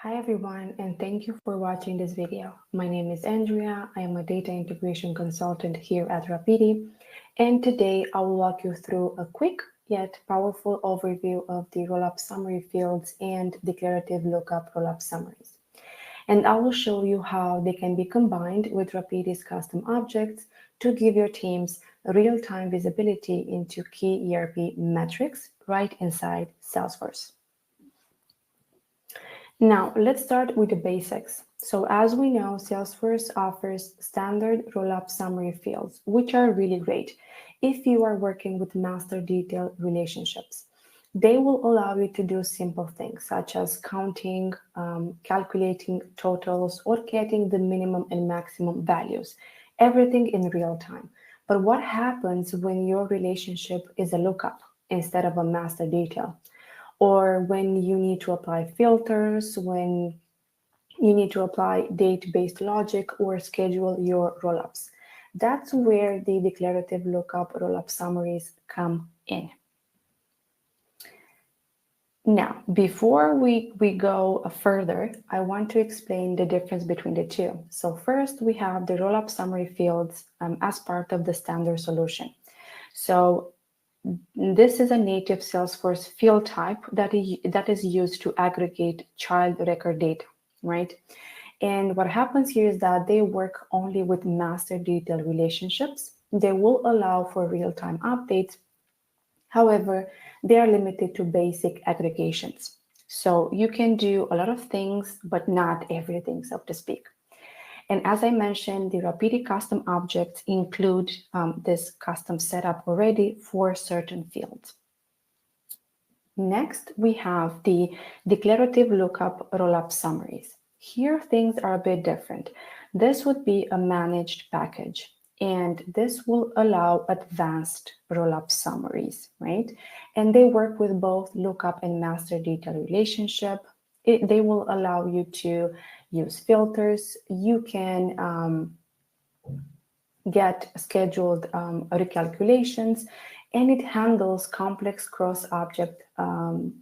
Hi everyone, and thank you for watching this video. My name is Andrea. I am a data integration consultant here at Rapidi, and today I will walk you through a quick yet powerful overview of the rollup summary fields and declarative lookup rollup summaries. And I will show you how they can be combined with Rapidi's custom objects to give your teams real-time visibility into key ERP metrics right inside Salesforce. Now, let's start with the basics. So as we know, Salesforce offers standard rollup summary fields, which are really great if you are working with master detail relationships. They will allow you to do simple things such as counting, calculating totals, or getting the minimum and maximum values, everything in real time. But what happens when your relationship is a lookup instead of a master detail? Or when you need to apply filters, when you need to apply date-based logic or schedule your rollups. That's where the declarative lookup rollup summaries come in. Now, before we go further, I want to explain the difference between the two. So first, we have the rollup summary fields as part of the standard solution. So this is a native Salesforce field type that is used to aggregate child record data, right? And what happens here is that they work only with master detail relationships. They will allow for real-time updates. However, they are limited to basic aggregations. So you can do a lot of things, but not everything, so to speak. And as I mentioned, the Rapidi custom objects include this custom setup already for certain fields. Next, we have the declarative lookup rollup summaries. Here, things are a bit different. This would be a managed package, and this will allow advanced rollup summaries, right? And they work with both lookup and master detail relationship. They will allow you to use filters. You can get scheduled recalculations, and it handles complex cross-object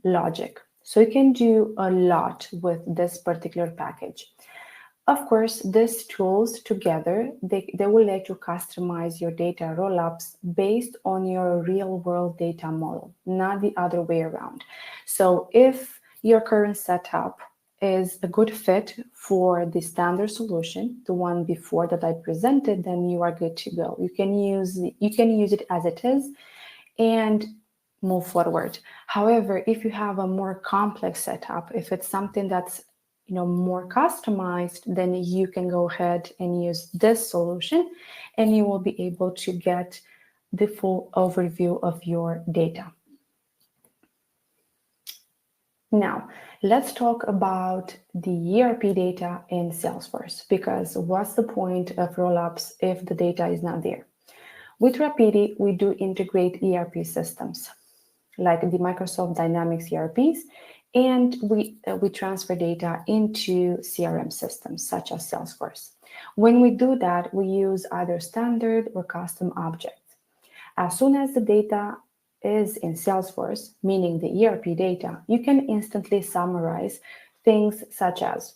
logic. So you can do a lot with this particular package. Of course, these tools together, they will let you customize your data rollups based on your real-world data model, not the other way around. So if your current setup is a good fit for the standard solution, the one before that I presented, then you are good to go. You can use it as it is and move forward. However, if you have a more complex setup, if it's something that's more customized, then you can go ahead and use this solution, and you will be able to get the full overview of your data. Now, let's talk about the ERP data in Salesforce, because what's the point of rollups if the data is not there? With Rapidi, we do integrate ERP systems like the Microsoft Dynamics ERPs, and we transfer data into CRM systems such as Salesforce. When we do that, we use either standard or custom objects. As soon as the data is in Salesforce, meaning the ERP data, you can instantly summarize things such as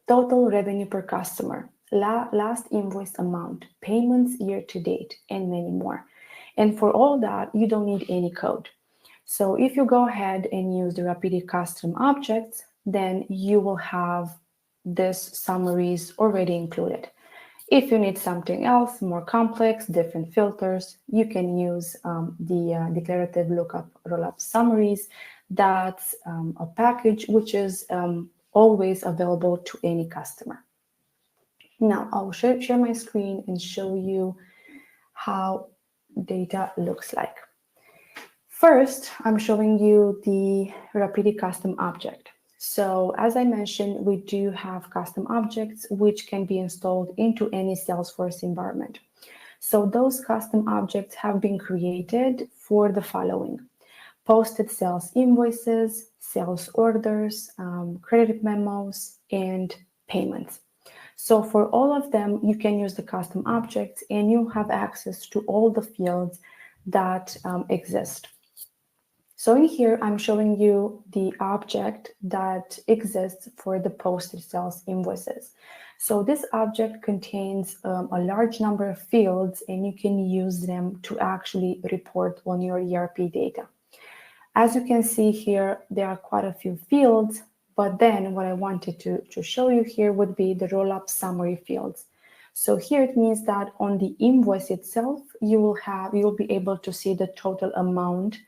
total revenue per customer, last invoice amount, payments year to date, and many more. And for all that, you don't need any code. So if you go ahead and use the Rapidi custom objects, then you will have this summaries already included. If you need something else, more complex, different filters, you can use the declarative lookup rollup summaries. That's a package which is always available to any customer. Now, I'll share my screen and show you how data looks like. First, I'm showing you the Rapidi custom object. So as I mentioned, we do have custom objects which can be installed into any Salesforce environment. So those custom objects have been created for the following: posted sales invoices, sales orders, credit memos, and payments. So for all of them, you can use the custom objects and you have access to all the fields that exist. So in here, I'm showing you the object that exists for the posted sales invoices. So this object contains a large number of fields, and you can use them to actually report on your ERP data. As you can see here, there are quite a few fields, but then what I wanted to show you here would be the rollup summary fields. So here it means that on the invoice itself, you'll be able to see the total amount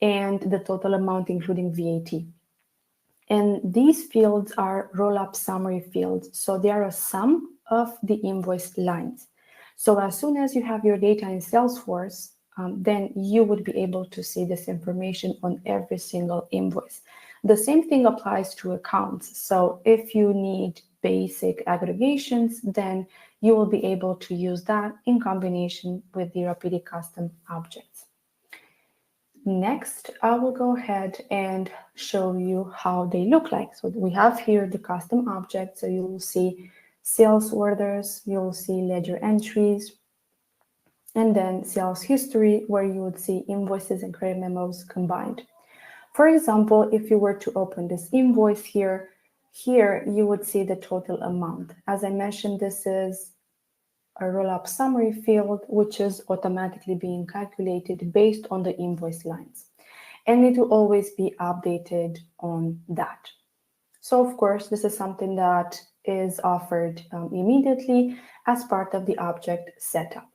and the total amount including VAT. And these fields are rollup summary fields. So they are a sum of the invoice lines. So as soon as you have your data in Salesforce, then you would be able to see this information on every single invoice. The same thing applies to accounts. So if you need basic aggregations, then you will be able to use that in combination with the Rapidi custom objects. Next, I will go ahead and show you how they look like. So we have here the custom object. So you will see sales orders, you'll see ledger entries, and then sales history, where you would see invoices and credit memos combined. For example, if you were to open this invoice here you would see the total amount. As I mentioned, this is a rollup summary field, which is automatically being calculated based on the invoice lines. And it will always be updated on that. So of course, this is something that is offered immediately as part of the object setup.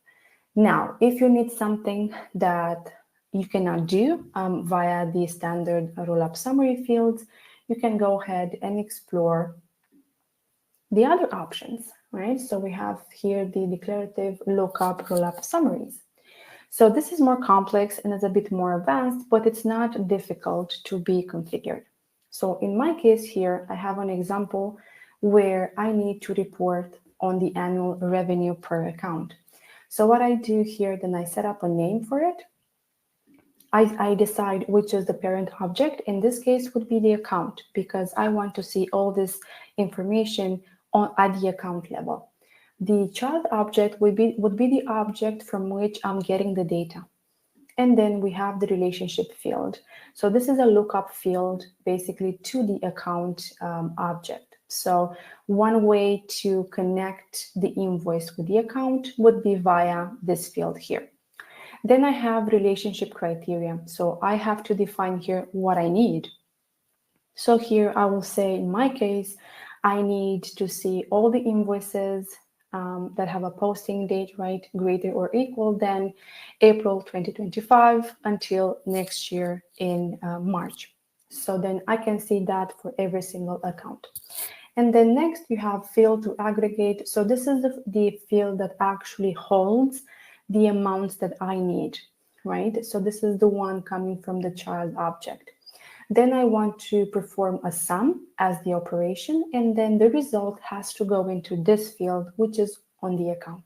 Now, if you need something that you cannot do via the standard rollup summary fields, you can go ahead and explore the other options, right? So we have here the Declarative Lookup Rollup Summaries. So this is more complex and it's a bit more advanced, but it's not difficult to be configured. So in my case here, I have an example where I need to report on the annual revenue per account. So what I do here, then I set up a name for it. I decide which is the parent object. In this case would be the account, because I want to see all this information at the account level. The child object would be the object from which I'm getting the data. And then we have the relationship field. So this is a lookup field basically to the account object. So one way to connect the invoice with the account would be via this field here. Then I have relationship criteria. So I have to define here what I need. So here I will say, in my case, I need to see all the invoices that have a posting date, right, greater or equal than April 2025 until next year in March. So then I can see that for every single account. And then next you have field to aggregate. So this is the field that actually holds the amounts that I need, right? So this is the one coming from the child object. Then I want to perform a sum as the operation, and then the result has to go into this field, which is on the account.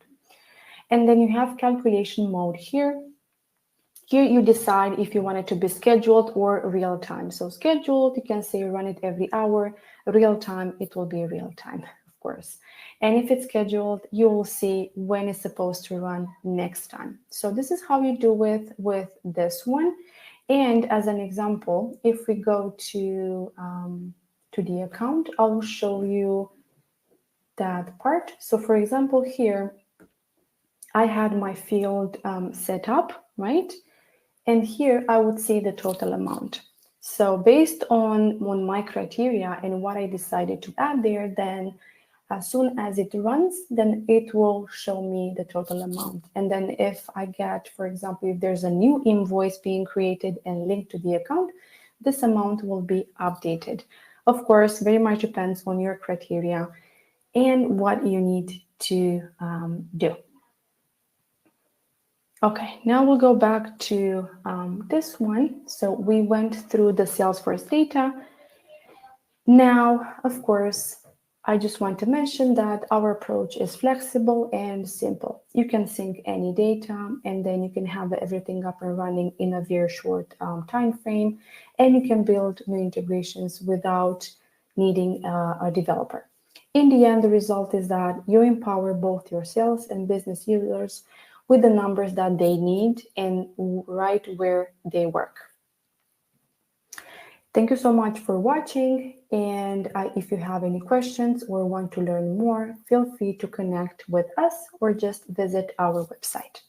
And then you have calculation mode here. Here you decide if you want it to be scheduled or real time. So scheduled, you can say run it every hour. Real time, it will be real time, of course. And if it's scheduled, you will see when it's supposed to run next time. So this is how you do it with this one. And as an example, if we go to the account, I will show you that part. So for example, here, I had my field set up, right? And here I would see the total amount. So based on my criteria and what I decided to add there, then as soon as it runs, then it will show me the total amount. And then if I get, for example, if there's a new invoice being created and linked to the account, this amount will be updated. Of course, very much depends on your criteria and what you need to do. Okay, now we'll go back to this one. So we went through the Salesforce data. Now, of course, I just want to mention that our approach is flexible and simple. You can sync any data, and then you can have everything up and running in a very short time frame, and you can build new integrations without needing a developer. In the end, the result is that you empower both your sales and business users with the numbers that they need and right where they work. Thank you so much for watching. And if you have any questions or want to learn more, feel free to connect with us or just visit our website.